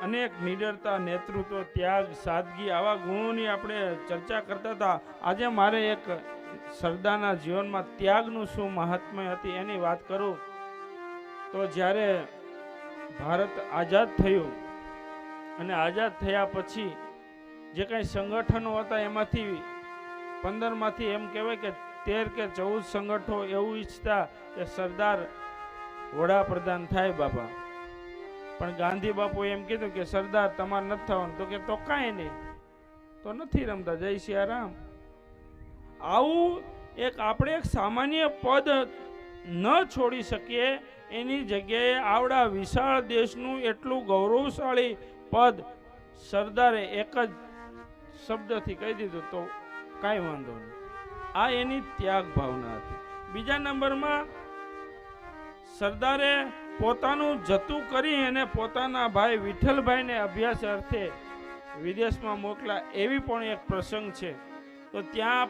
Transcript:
અનેક નિડરતા, નેતૃત્વ, ત્યાગ, સાદગી આવા ગુણોની આપણે ચર્ચા કરતા હતા. આજે મારે એક સરદારના જીવનમાં ત્યાગનું શું મહાત્મ્ય હતી એની વાત કરું તો જ્યારે ભારત આઝાદ થયું અને આઝાદ થયા પછી જે કંઈ સંગઠનો હતા એમાંથી 15માંથી એમ કહેવાય કે 13 કે 14 સંગઠનો એવું ઈચ્છતા કે સરદાર વડાપ્રધાન થાય બાપા. પણ ગાંધી બાપુએ એમ કીધું કે સરદાર તમારે નથી થવાનું. તો કે તો કાંઈ નહીં, તો નથી રમતા, જય સિયારામ. આવું આપણે એક સામાન્ય પદ ન છોડી શકીએ, એની જગ્યાએ આવડા વિશાળ દેશનું એટલું ગૌરવશાળી પદ સરદારે એક જ શબ્દથી કહી દીધું તો કાંઈ વાંધો નહીં. આ એની ત્યાગ ભાવના હતી. બીજા નંબરમાં સરદારે પોતાનું જતું કરી અને પોતાના ભાઈ વિઠ્ઠલભાઈને અભ્યાસ અર્થે વિદેશમાં મોકલા, એવી પણ એક પ્રસંગ છે. તો ત્યાં